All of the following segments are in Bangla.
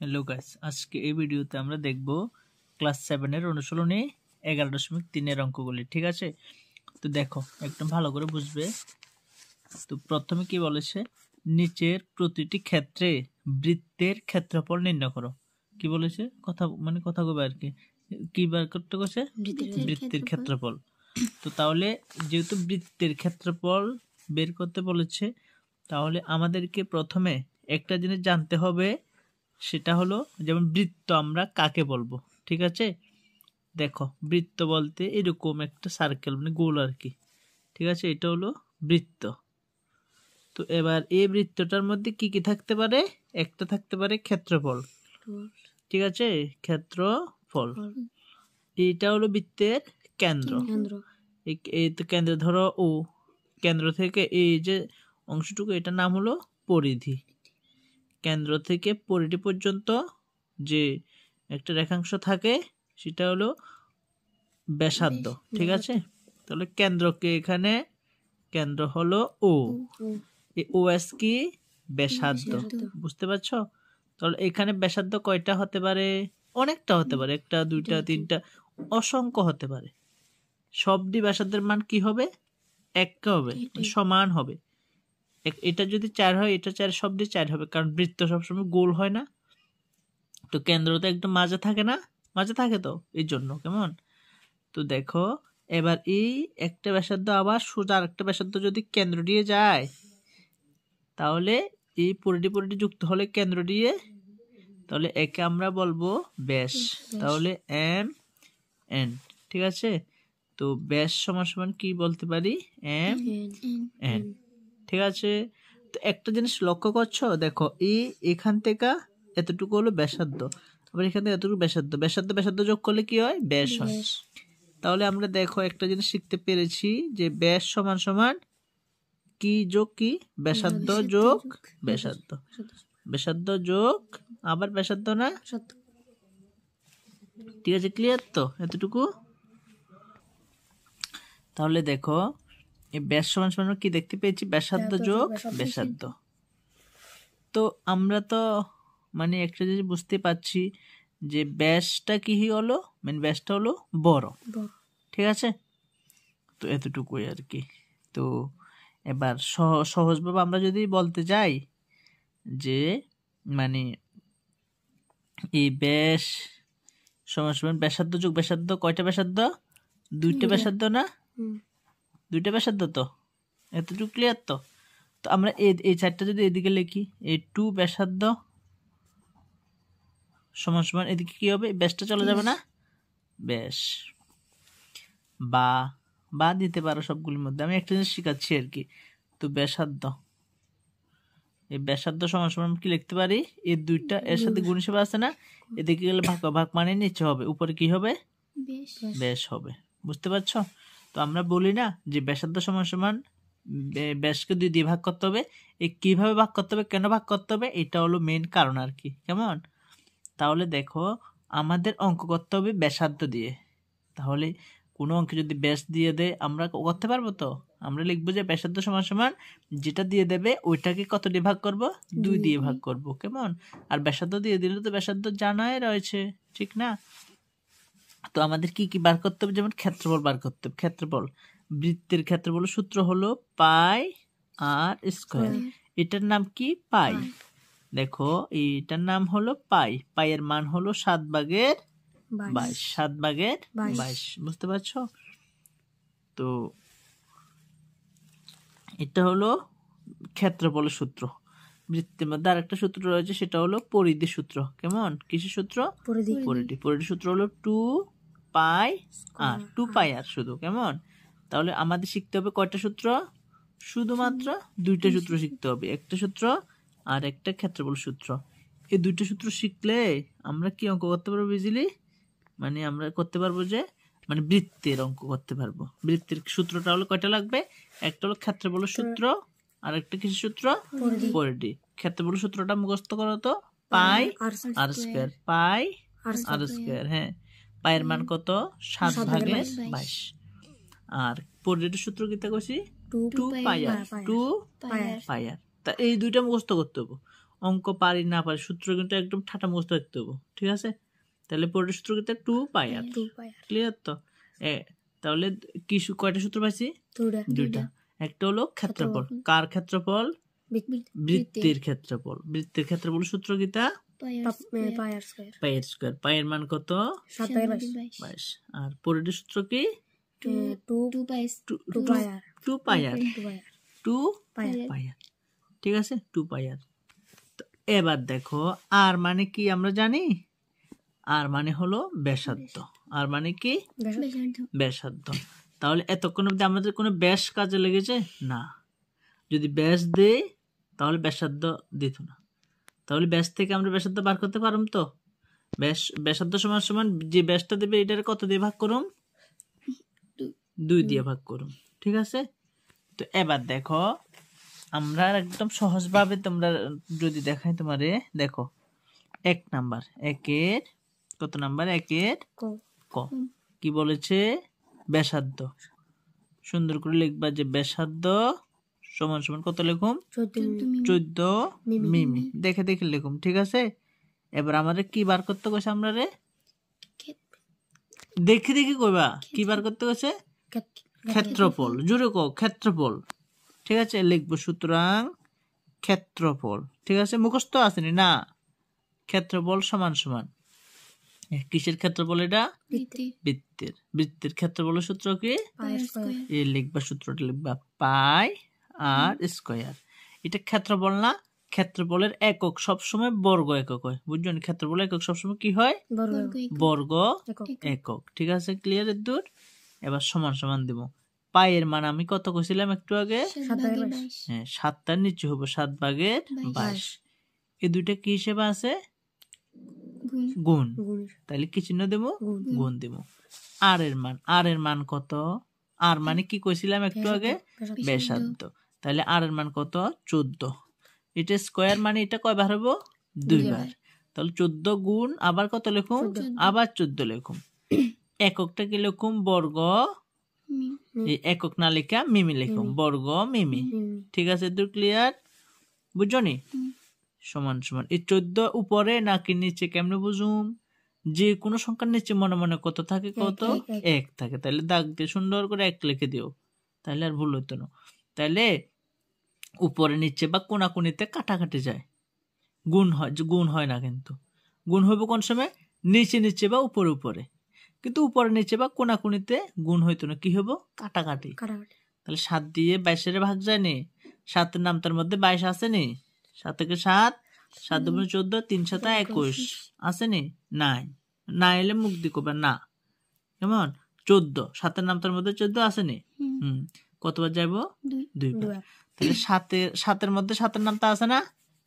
হ্যালো গাইস, আজকে এই ভিডিওতে আমরা দেখব ক্লাস 7 এর অনুশীলনী 11.3 এর অঙ্কগুলি। ঠিক আছে, তো দেখো একদম ভালো করে বুঝবে। তো প্রথমে কি বলেছে, নিচের প্রতিটি ক্ষেত্রে বৃত্তের ক্ষেত্রফল নির্ণয় করো। কি বলেছে, কথা কবে আর কি বার করতে গেছে, বৃত্তের ক্ষেত্রফল। তো তাহলে যেহেতু বৃত্তের ক্ষেত্রফল বের করতে বলেছে, তাহলে আমাদেরকে প্রথমে একটা জিনিস জানতে হবে, সেটা হলো যেমন বৃত্ত আমরা কাকে বলবো। ঠিক আছে, দেখো বৃত্ত বলতে এরকম একটা সার্কেল মানে গোল আর কি। ঠিক আছে, এটা হলো বৃত্ত। তো এবার এই বৃত্তটার মধ্যে কি কি থাকতে পারে, একটা থাকতে পারে ক্ষেত্রফল। ঠিক আছে, ক্ষেত্রফল এইটা হলো বৃত্তের কেন্দ্র। এই তো কেন্দ্র ধরো ও, কেন্দ্র থেকে এই যে অংশটুকু এটার নাম হলো পরিধি। কেন্দ্র থেকে পরিধি পর্যন্ত যে একটা রেখাংশ থাকে সেটা হলো ব্যাসার্ধ। ঠিক আছে, তাহলে কেন্দ্রকে এখানে কেন্দ্র হলো ও, এই ও এস কি ব্যাসার্ধ। বুঝতে পারছো? তাহলে এখানে ব্যাসার্ধ কয়টা হতে পারে, অনেকটা হতে পারে, একটা দুইটা তিনটা অসংখ্য হতে পারে। সবটি ব্যাসার্ধের মান কি হবে, একটা হবে, সমান হবে। এটা যদি 4 হয়, এটা 4, সবটি 4 হবে, কারণ বৃত্ত সবসময় গোল হয় না। তো কেন্দ্র তো একদম মাঝে থাকে না, মাঝে থাকে তো এই জন্য। কেমন? তো দেখো এবার এই একটা ব্যাসার্ধ আবার সোজা আরেকটা ব্যাসার্ধ যদি কেন্দ্র দিয়ে যায়, তাহলে এই পরিধি যুক্ত হলে কেন্দ্র দিয়ে, তাহলে একে আমরা বলবো ব্যাস। তাহলে এম এন। ঠিক আছে, তো ব্যাস সমান সমান কি বলতে পারি, এম এন। ঠিক আছে, তো একটা জিনিস লক্ষ্য করছো, দেখো এই এখান থেকে এতটুকু হলো ব্যাসার্ধ, আবার এখান থেকে এতটুকু ব্যাসার্ধ, ব্যাসার্ধ যোগ করলে কি হয়, ব্যাস হয়। তাহলে আমরা দেখো একটা জিনিস শিখতে পেরেছি যে ব্যাস সমান সমান কি যোগ কি, ব্যাসার্ধ যোগ ব্যাসার্ধ, ব্যাসার্ধ যোগ আবার ব্যাসার্ধ না। ঠিক আছে, ক্লিয়ার তো এতটুকু? তাহলে দেখো এই ব্যাস সমান সমান কি দেখতে পেয়েছি, ব্যাসার্ধ যোগ ব্যাসার্ধ। তো আমরা তো মানে একটা জিনিস বুঝতে পারছি যে ব্যাসটা কি হলো, মানে ব্যাসটা হলো বড়। ঠিক আছে, তো এতটুকুই আর কি। তো এবার সহজভাবে আমরা যদি বলতে যাই যে মানে এই ব্যাস সমান সমান ব্যাসার্ধ যোগ ব্যাসার্ধ, কয়টা ব্যাসার্ধ, দুইটা ব্যাসার্ধ না, দুইটা ব্যাসার্ধ। তো এতটুকু ক্লিয়ার তো? তো আমরা এই চারটা যদি এদিকে লিখি, এই 2 ব্যাসার্ধ সমান সমান এদিকে কি হবে, ব্যাসটা চলে যাবে না, ব্যাস বা দিতে পারো সবগুলির মধ্যে, আমি একটা জিনিস শিখাচ্ছি আর কি। তো ব্যাসার্ধ, এই ব্যাসার্ধ সমান সমান কি লিখতে পারি, এই দুইটা এর সাথে গুণ হিসেবে আছে না, এদিকে গেলে ভাগ মানে নিচে হবে, উপরে কি হবে, ব্যাস হবে। বুঝতে পারছো? তো আমরা বলি না যে ব্যাসার্ধ সমান সমান ব্যাসকে 2 দিয়ে ভাগ করতে হবে। এই কিভাবে ভাগ করতে হবে, কেন ভাগ করতে হবে, এটা হলো মেইন কারণ আর কি। কেমন? তাহলে দেখো আমাদের অঙ্ক করতে হবে ব্যাসার্ধ দিয়ে। তাহলে কোনো অঙ্কে যদি ব্যাস দিয়ে দেয় আমরা করতে পারবো? তো আমরা লিখবো যে ব্যাসার্ধ সমান সমান যেটা দিয়ে দেবে ওইটাকে কত দিয়ে ভাগ করব, 2 দিয়ে ভাগ করব। কেমন? আর ব্যাসার্ধ দিয়ে দিলে তো ব্যাসার্ধ জানাই রয়েছে, ঠিক না? তো আমাদের কি কি বার করতে হবে, যেমন ক্ষেত্রফল বার করতে হবে। ক্ষেত্রফল, বৃত্তের ক্ষেত্রফল সূত্র হলো পাই আর স্কয়ার। এটার নাম কি, পাই। দেখো এটার নাম হলো পাই, পাইয়ের মান হলো 7/22, 7/22। বুঝতে পারছো? তো এটা হলো ক্ষেত্রফলের সূত্র। বৃত্তের মধ্যে আরেকটা সূত্র রয়েছে, সেটা হলো পরিধি সূত্র। কেমন? কিসের সূত্র, পরিধি সূত্র হলো 2πr, 2πr শুধু। কেমন? তাহলে আমাদের শিখতে হবে কয়টা সূত্র, শুধুমাত্র 2টা সূত্র শিখতে হবে, একটা সূত্র আর একটা ক্ষেত্রফল সূত্র। এই 2টা সূত্র শিখলে আমরা কি অঙ্ক করতে পারবো ইজিলি, মানে আমরা করতে পারবো যে মানে বৃত্তের অঙ্ক করতে পারবো। বৃত্তের সূত্রটা হলো কয়টা লাগবে, একটা হলো ক্ষেত্রফল সূত্র আর একটা কিছু সূত্র, পরিধি। ক্ষেত্রফল সূত্রটা মুখস্থ করো তো, পাই আর স্কয়ার, পাই আর স্কয়ার। হ্যাঁ, পায়ের মান কত, 7/22। আর পরিধির সূত্র কি কইছি, 2πr, 2πr। তা এই দুইটা মুখস্থ করতে হবে। অঙ্ক পারি না পারি সূত্র কিন্তু একদম ঠাটা মুখস্থ রাখতে হবে, ঠিক আছে? তাহলে পরের সূত্র কিন্তু 2 পাই আর, ক্লিয়ার তো? তাহলে কি কয়টা সূত্র পাইছি? দুইটা। একটা হলো ক্ষেত্রফল, কার ক্ষেত্রফল? বৃত্তের ক্ষেত্রফল। বৃত্তের ক্ষেত্রফল সূত্র কিটা? পাইয়ের স্কয়ার। পাইয়ের মান কত? 22। আর পরের সূত্র কি? 2 পাই আর, 2 পাই আর, ঠিক আছে? 2 পাই আর। তো এবার দেখো আর মানে কি আমরা জানি? আর মানে হলো ব্যাসার্ধ। আর মানে কি? ব্যাসার্ধ। তাহলে এতক্ষণ অবধি আমাদের কোনো ব্যাস কাজে লেগেছে না। যদি ব্যাস দেই তাহলে ব্যাসার্ধ দিত না। তাহলে ব্যাস থেকে আমরা ব্যাসার্ধ বার করতে পারলাম তো? ব্যাসার্ধ সমান সমান যে ব্যাসটা দেবে এটার কত দিয়ে ভাগ করুম? 2 দিয়ে ভাগ করুম, ঠিক আছে? তো এবার দেখো আমরা একদম সহজভাবে তোমরা যদি দেখাই তোমারে, দেখো 1 নাম্বার, 1-এর কত নাম্বার? 1-এর ক কি বলেছে? ব্যাসার্ধ। সুন্দর করে লিখবা যে ব্যাসার্ধ সমান সমান কত লিখুম? 14 মিমি। দেখে দেখে লিখুম, ঠিক আছে? এবার আমাদের কি বার করতে কইছে? আমরা রে দেখে দেখে কইবা কি বার করতে কইছে? ক্ষেত্রফল। জোরে কও ক্ষেত্রফল, ঠিক আছে? লিখবো সুতরাং ক্ষেত্রফল, ঠিক আছে? মুখস্থ আসেনি না? ক্ষেত্রফল সমান সমান কিসের ক্ষেত্রফল? এটা বৃত্তের। বৃত্তের ক্ষেত্রফলের সূত্র কি? এই লিখবা, সূত্রটা লিখবা পাই আর স্কয়ার। এটা ক্ষেত্রফল না, ক্ষেত্রফলের একক সবসময় বর্গ একক হয়, বুঝছেন? ক্ষেত্রফলের একক সবসময় কি হয়? বর্গ একক, ঠিক আছে? ক্লিয়ার? দূর। এবার সমান সমান দিব। পায়ের মান আমি কত কইছিলাম একটু আগে? 7/22। হ্যাঁ, 7টার নিচে হবে 7/22। এই দুইটা কি হিসেবে আছে? গুণ। তাহলে কি চিহ্ন দেব? গুণ দেব। আর এর মান কত? আর মানে কি কইছিলাম একটু আগে? ব্যাসার্ধ। তাহলে আর এর মান কত? 14। এটা স্কয়ার মানে এটা কয়বার হবে? 2 বার। তাহলে 14 গুণ আবার কত লিখুম? আবার 14 লিখুম। এককটা কি লিখুম? বর্গ। এই একক না লেখা মিমি লিখুম, বর্গ মিমি, ঠিক আছে? দূর। ক্লিয়ার? বুঝছনি? সমান সমান এই 14 উপরে নাকি নিচে কেমনে বুঝুম? যে কোনো সংখ্যার নিচে মনে মনে কত থাকে? কত? 1 থাকে। তাহলে দাগ দিয়ে সুন্দর করে 1 লিখে দিও, তাহলে আর ভুল হইতো না। তাহলে উপরে নিচে বা কোনাকুনিতে কাটাকাটি যায়, গুণ হয়। গুণ হয় না, কিন্তু গুণ হইব কোন সময়? নিচে নিচে বা উপরে উপরে। কিন্তু উপরে নিচে বা কোনাকুনিতে গুণ হইতো না, কি হইব? কাটাকাটি। তাহলে 7 দিয়ে 22 ভাগ যায় নি? 7-এর নামতার মধ্যে 22 আছে নি? 7 থেকে 7, 7 দুগুণে 14, 3 7 21 আছে নি? নাই। না এলে মুখ দি কবে না, কেমন? 14, 7-এর নামতার মধ্যে 14 আছে নি? কতবার যাইব? 2 বার। তাহলে 7-এর মধ্যে 7-এর নামতা আছে না?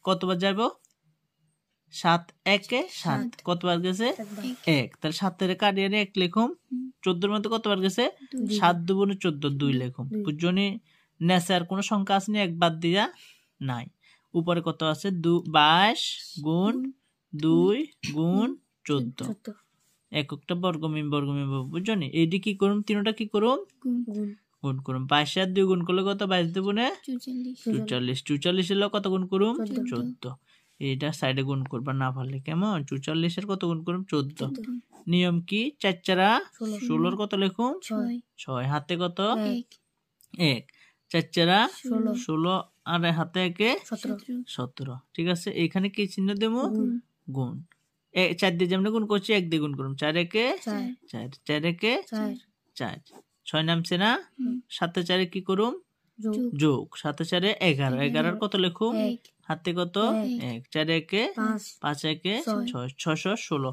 কতবার যাইব? 7 1 7 কতবার গেছে? 1। তাহলে 7-এর কাটিয়ে 1 লিখুম। 14-এর মধ্যে কতবার গেছে? 7 দুগুণে 14, 2 লিখুম। বুঝছনি? নেচে আর কোন সংখ্যা আসেনি, একবার দিয়া নাই। উপরে কত আছে? 22 গুণ 2 গুণ 14। এককটা বর্গ মিমি, বুঝছনি? এইটি কি করুম? তিনটা কি করুম? গুণ করুম। 22 আর 2 গুণ করলে কত? 22 দুগুণে 44। 44 এর কত গুণ করুম? 14। এইটা সাইডে গুণ করবা না পারলে, কেমন? 44 এর কত গুণ করুম? 14। নিয়ম কি? 4 4 16 কত লিখুম? 6। হাতে কত? 1। 4 4 16 আর হাতে 1 17। ঠিক আছে? এখানে কি চিহ্ন দেব? গুণ। 4 দিয়ে যেমন গুণ করছি 1 দিয়ে গুণ করুম। 4 1 4, 4 1 4। 6 নামছে না? 7 4 কি করুম? যোগ। 7 4 11। 11 কত লিখুম? হাতে কত? 1। 4 1 5 1 6। 616।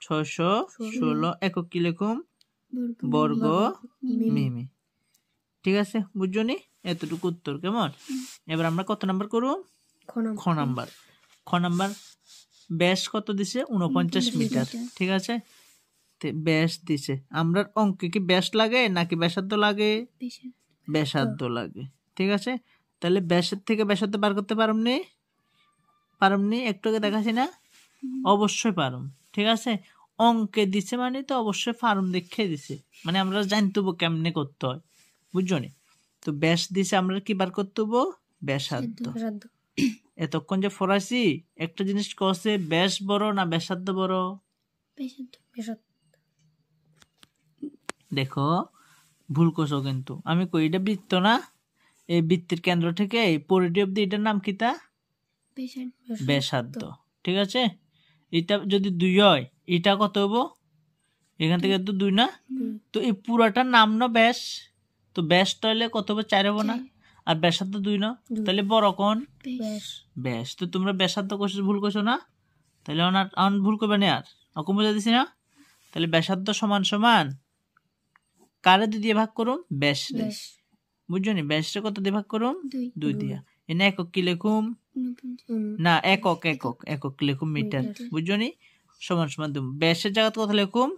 616 একক কি লিখুম? বর্গ মিমি। ঠিক আছে? বুঝছনি? এতটুকু উত্তর, কেমন? এবার আমরা কত নাম্বার করুম? খ নাম্বার। খ নাম্বার ব্যাস কত দিছে? 49 মিটার। ঠিক আছে? ব্যাস দিছে। আমরা অঙ্কে কি ব্যাস লাগে নাকি ব্যাসার্ধ লাগে? ব্যাসার্ধ লাগে। ঠিক আছে? তাহলে ব্যাসের থেকে ব্যাসার্ধ বার করতে পারুমনি? পারুমনি? একটু আগে দেখাছি না? অবশ্যই পারুম। ঠিক আছে? অঙ্কে দিছে মানে তো অবশ্যই পারুম, দেখে দিছে মানে আমরা জানতেব কেমনে করতে হয়, বুঝছনি? তো ব্যাস দিছে, আমরা কি বার করতে হবো? ব্যাসার্ধ। এতক্ষণ যে ফরাসি একটা জিনিস কছে ব্যাস বড় না ব্যাসার্ধ বড়? দেখো ভুল করছো কিন্তু। আমি কই এটা বৃত্ত না, এই বৃত্তের কেন্দ্র থেকে এই পরিধি অব্দি এটার নাম কি? তা ব্যাসার্ধ। ঠিক আছে, এটা যদি 2 হয় এটা কত হবো? এখান থেকে তো 2 না, তো এই পুরাটার নাম না ব্যাস, তো ব্যাসটা হলে কত হবে? 4 হবো না? আর ব্যাসার্ধ 2 না, তাহলে বড় কোন? ব্যাস। তো তোমরা ব্যাসার্ধ কোশ্চেন ভুল করছো না, তাহলে অন ভুল করবে না। আর অকম বুঝা দিছি না? তাহলে ব্যাসার্ধ সমান সমান কারে 2 দিয়ে ভাগ করুম? ব্যাস। বুঝছো নি? ব্যাসটা কত দিয়ে ভাগ করুম? 2 দিয়া। এনে একক কি লিখুম? না, একক লিখুম মিটার। বুঝছো নি? সমান সমান দিম। ব্যাসের জায়গা কত লিখুম?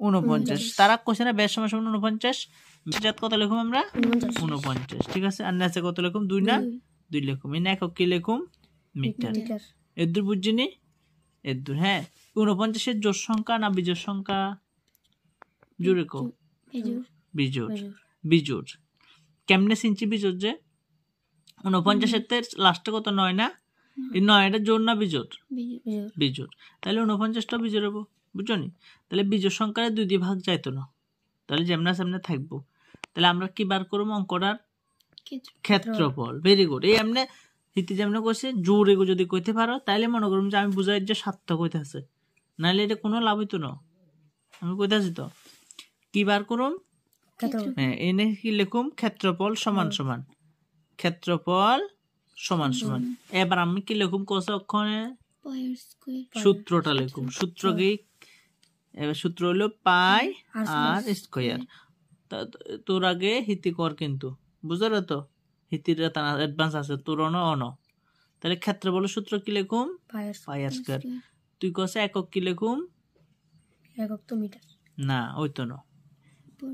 49। তারা কোশ্চেন না ব্যাস সমান সমান 49, ব্যাসের জায়গা কত লিখুম আমরা? 49। ঠিক আছে, আর নিচে কত লিখুম? 2 না, 2 লিখুম। এনে একক কি লিখুম? মিটার। এদুর বুঝছি নি? এদুর। হ্যাঁ, 49 এর জোড় সংখ্যা না বিজোড় সংখ্যা? জোড়ে কো? বিজোড়। বিজোড়। কেমনে চিনছি বিজোড়? যে 49 এর লাস্টে কত 9 না, এই 9 এটা জোড় না বিজোড়? বিজোড়। তাহলে 49টা বিজোড় হবো। বুঝছো নি? তাহলে বিজোড় সংখ্যার 2 দিয়ে ভাগ যাইতো না, তাহলে যেমনা সামনে থাকবো। তাহলে আমরা কি বার করবো? অঙ্কটার ক্ষেত্রফল। Very good. এই এমনি হিতে যেমন কইছে জোরে যদি কইতে পারো তাহলে মনে করুম যে আমি বুঝাই যে সার্থক কইতাছে, নাহলে এটা কোনো লাভ হইতো না। আমি কইতাছি তো কি বার করুম? হ্যাঁ, এনে কি লিখুম? ক্ষেত্রফল সমান সমান, ক্ষেত্রফল সমান সমান। এবার আমি কি লিখুম? কোষ অক্ষরে সূত্রটা লিখুম। সূত্র কি? এবার সূত্র হলো পাই আর স্কয়ার। তোর আগে হিতি কর কিন্তু, বুঝলো তো? হিতির অ্যাডভান্স আছে, তোর অন। তাহলে ক্ষেত্রফল সূত্র কি লিখুম? পাই আর স্কয়ার। তুই কষে একক কি লিখুম? একক তো মিটার না, ওই তো না।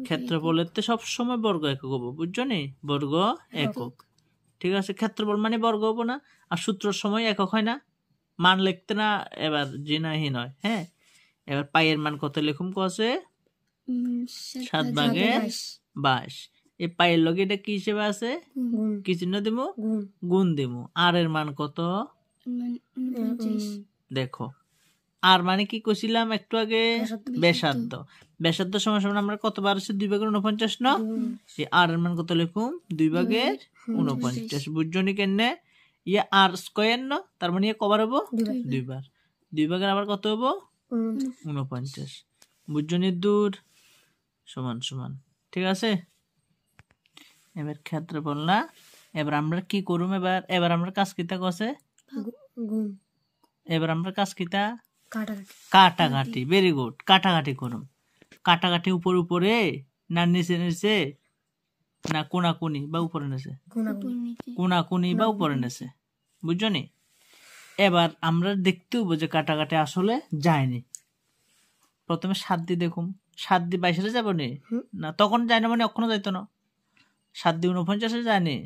ক্ষেত্রফলের তো সবসময় বর্গ একক হবো। বুঝছো নি? বর্গ একক। ঠিক আছে, ক্ষেত্রফল মানে বর্গ হবো না। আর সূত্রের সময় একক হয় না, মান লিখতে না। এবার জি না হি নয়। হ্যাঁ, এবার পাইয়ের মান কত লিখুম? কষে 7/22। এই পাইয়ের লগে এটা কি হিসেবে আছে? কি চিহ্ন দিব? গুণ দিব। আর এর মান কত? দেখো, আর মানে কি কইছিলাম একটু আগে? ব্যাসার্ধ। ব্যাসার্ধ সমান সমান আমরা কত বার আছে? 2/49 না? এই আর এর মান কত লিখুম? 2/49। বুঝছো নি কেনে? ইয়া আর স্কয়ার না, তার মানে ইয়া কবার হবো? 2 বার। 2 ভাগের আবার কত হবো? 49। বুঝছো নি? দূর সমান সমান। ঠিক আছে, এবার ক্ষেত্রফল না। এবার আমরা কি করুম? এবার আমরা কাজ কিতা কছে? এবার আমরা কাজ কিতা? কাটাকাটি। Very good. কাটাকাটি করুম। কাটাকাটি উপরে না নিচে নিচে না কোনাকুনি বা উপরে নিচে? কোনাকুনি বা উপরে নিচে। বুঝছো নি? এবার আমরা দেখতে হবো যে কাটাকাটি আসলে যায়নি। প্রথমে 7 দিয়ে দেখুম। 7 দিয়ে 22 যাবো নি? না, তখন যায় না, মানে এখনো যাইতো না। 7 দিয়ে 49 যায়নি?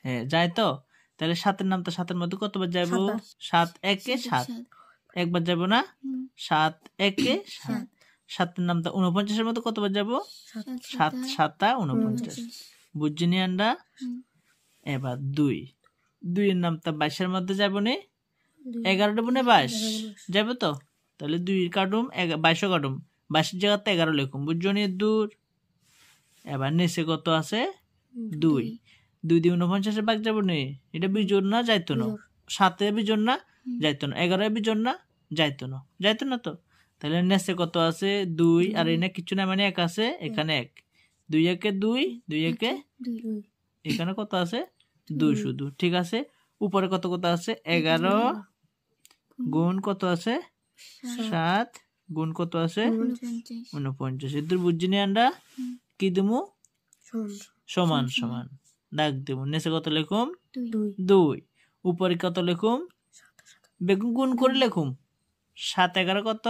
হ্যাঁ, যায় তো। তাহলে 7 এর নাম তো 7 এর মধ্যে কতবার যাবো? 7 একে 7 একবার যাবো না? 7 একে 7। 7 এর নাম তো 49 এর মধ্যে কতবার যাবো? 7 7 49। বুঝছিনি আমরা? এবার 2 এর নাম তো 22 এর মধ্যে যাবো নি? 11 দেবো না 22 যাবো তো। তাহলে 2 কাটুম 22 কাটুম, 22 এর জায়গাতে 11 লিখুম। বুঝছো নি? দূর। এবার নিচে কত আছে? 2 দিয়ে 49 ভাগ যাবো নি? এটা বিজোড় না? যাইতো না। 7 বিজোড় না? যাইতো না। 11 বিজোড় না? যাইতো না তো। তাহলে নিচে কত আছে? 2। আর এনে কিছু না, মানে 1 আছে, এখানে 1। 2 একে 2, 2 একে এখানে কত আছে? 2 শুধু। ঠিক আছে, উপরে কত আছে? 11 গুণ কত আছে? 7 গুণ কত আছে? 49। এদের বুঝিনি আমরা কি দেবো? সমান সমান দাগ দেবো। নিচে কত লিখুম? 2। উপরে কত লিখুম? বেগুন গুণ করে লিখুম। 7 11 কত?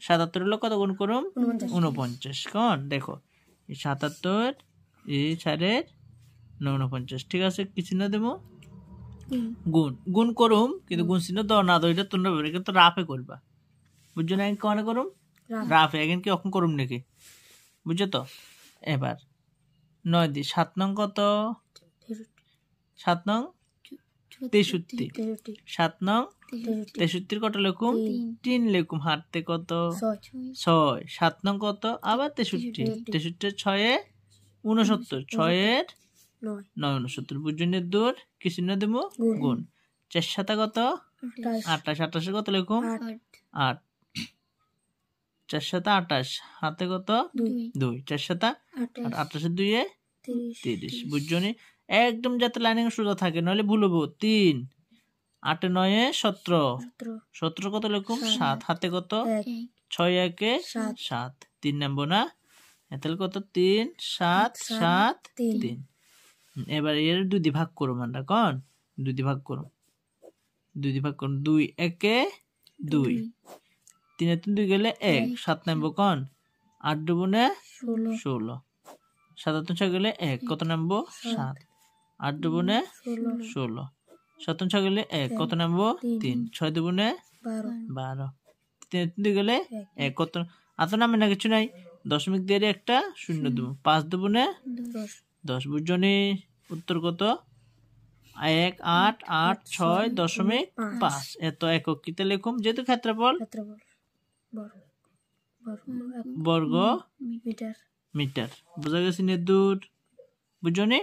77 হলো কত গুণ করুম? 49। কোন দেখো, 77 এই 4/49। ঠিক আছে, কি চিহ্ন দেবো? গুণ করুম, কিন্তু গুণ চিহ্ন দাও না, এটা তোমরা কিন্তু রাফে করবা। বুঝছো না? কেমন করুম? রাফে। এখন কি অখন করুম নাকি? বুঝছো তো? এবার 9 দিয়ে 7 নং কত? 7 নং 63 63 7 নং 63 63 কত লিখুম 3 লিখুম হাতে কত 6 6 7 নং কত আবার 63 63 6 69 6 এর 9 9 69 বুঝুনের দূর কি চিহ্ন দেব গুণ 4 সাতা কত 28 28 কত লিখুম 8 4 সাতা 28 হাতে কত 2 4 সাতা 28 2 এ 30 বুঝছনি একদম যাতে লাইনিং সোজা থাকে নইলে ভুল হবো 3 8 9 এ 17 17 কত লিখুম 7 হাতে কত 6 1 এ 7 3 নাম্বার না তাহলে কত 3 7 7 3 এবার এর 2 দিয়ে ভাগ করব আমরা কোন 2 দিয়ে ভাগ করব 2 দিয়ে ভাগ করব 2 1 এ 2 3 এ 2 গেলে 1 7 নাম্বার কোন 8 দুগুণে 16 7 6 গেলে 1 কত নাম্বার 7 8 দুগুণে 16 7 6 গেলে 1 কত নাম্বার 3 6 দুগুণে 12 3 2 গেলে 1 কত এত নামে না কিছু নাই দশমিক দিয়ে একটা শূন্য দেব 5 দুগুণে 10 বুঝছনি উত্তর কত 1 8 8 6 দশমিক 5 এত একক কিতে লিখুম যেহেতু ক্ষেত্রফল বর্গ মিটার বুঝা গেছে নে দূর বুঝছনি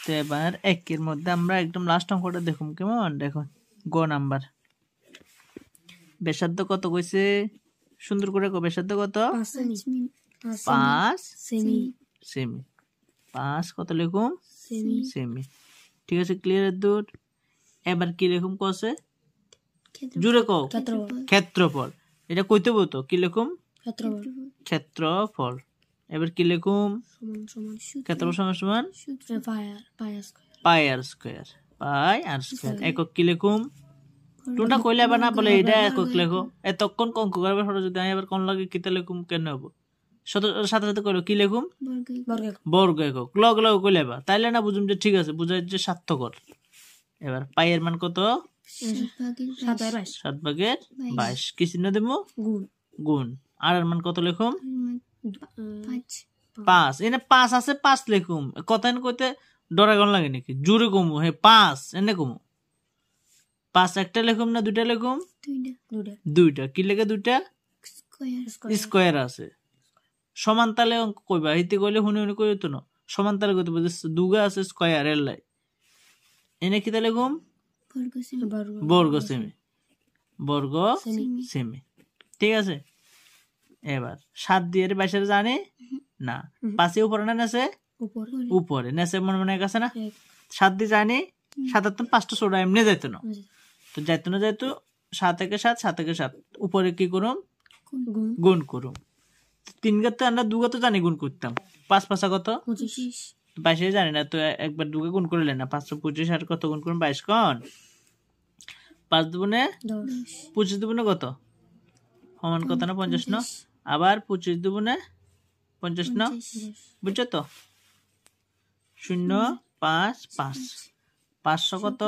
তো এবার একের মধ্যে আমরা একদম লাস্ট অঙ্কটা দেখুম কেমন দেখো গ নাম্বার ব্যাসার্ধ কত কইছে সুন্দর করে কো ব্যাসার্ধ কত 5 সেমি 5 কত লিখুম সেমি ঠিক আছে ক্লিয়ার দূর এবার কি লিখুম কসে জুড়ে কও ক্ষেত্রফল এটা কইতে বলতো কি লিখুম ক্ষেত্রফল এবার কি লিখুম ক্ষেত্রফল সমান সমান পাই আর স্কয়ার একক কি লিখুম তোমরা কইলে আবার না বলে এটা একক লেখো এতক্ষণ অঙ্ক করবে সরো যদি আমি আবার কোন লাগে কিতে লিখুম কেন হবো সাথে সাথে কইলো কি লিখুম বর্গ একক লগ লগ কইলে বা তাইলে না বুঝুম যে ঠিক আছে বুঝাই যে সার্থকর এবার পাই এর মান কত 7/22 কি চিহ্ন দেব গুণ আর এর মান কত লিখুম 5 এনে 5 আছে 5 লিখুম কথা কইতে ডরাগন লাগে নাকি জোরে কমু হে 5 এনে কমু 5 একটা লিখুম না দুইটা লিখুম দুইটা কি লেগে দুইটা স্কয়ার আছে সমান তালে অঙ্ক কইবা হিতে কইলে হুনি হুনি কইতো না সমান তালে কইতে বুঝছ দুগা আছে স্কয়ার এর লাই এনে কি তালে লিখুম বর্গ সেমি ঠিক আছে এবার 7 দিয়ে 22 জানে না 5 উপরে না নেছে উপরে নেছে মনে মনে কাছে না 7 দিয়ে জানি 7 5টা ছোড়া এমনি যাইতো না তো যাইতো না যাইতো 7 থেকে 7 7 থেকে 7 উপরে কি করুম গুণ করুম 3 গাতে আমরা 2 গাতে জানি গুণ করতাম 5 5 কত 22 জানি না তো একবার 2 কে গুণ করলে না 525 আর কত গুণ করুম 22 কোন 5 দুগুণে 25 দুগুণে কত সমান কত না 50 না আবার 25 দুগুণে 50 না বুঝছো তো 0 5 5 500 কত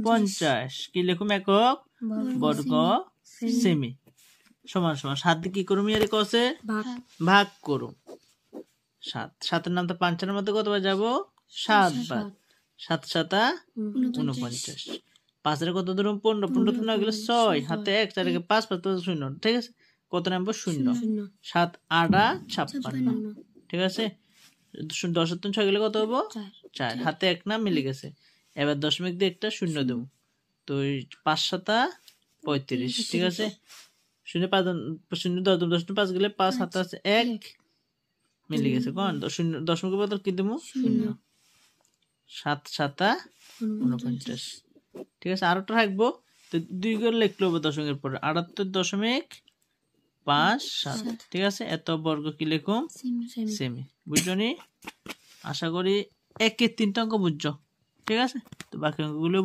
50 কি লিখুম একক বর্গ সেমি সমান সমান 7 দিয়ে কি করুম ইয়ারে কসে ভাগ করুম 7 7 এর নাম তো 5 এর মধ্যে কতবার যাব 7 বার 7 7 49 5 এর কত ধরুম 15 15 না গেলে 6 হাতে 1 4 এর 5 5 তো 0 ঠিক আছে কত নাম্বার 0 7 8 56 ঠিক আছে 10 এর 6 গেলে কত হবে 4 হাতে 1 না মিলে গেছে এবার দশমিক দিয়ে একটা 0 দেব তো 5 7 35 ঠিক আছে 0 5 0 10 10 5 গেলে 5 7 আছে 1 মিলে গেছে কোন 0 দশমিকের বদল কি দেব 0 7 7 49 ঠিক আছে আরটা রাখবো তো 2 করে লিখলো দশমিকের পরে 78.57 ঠিক আছে এত বর্গ কি লিখুম সেমি বুঝছনি আশা করি 1 এর 3টা অঙ্ক বুঝছো ঠিক আছে তো বাকি অঙ্কগুলো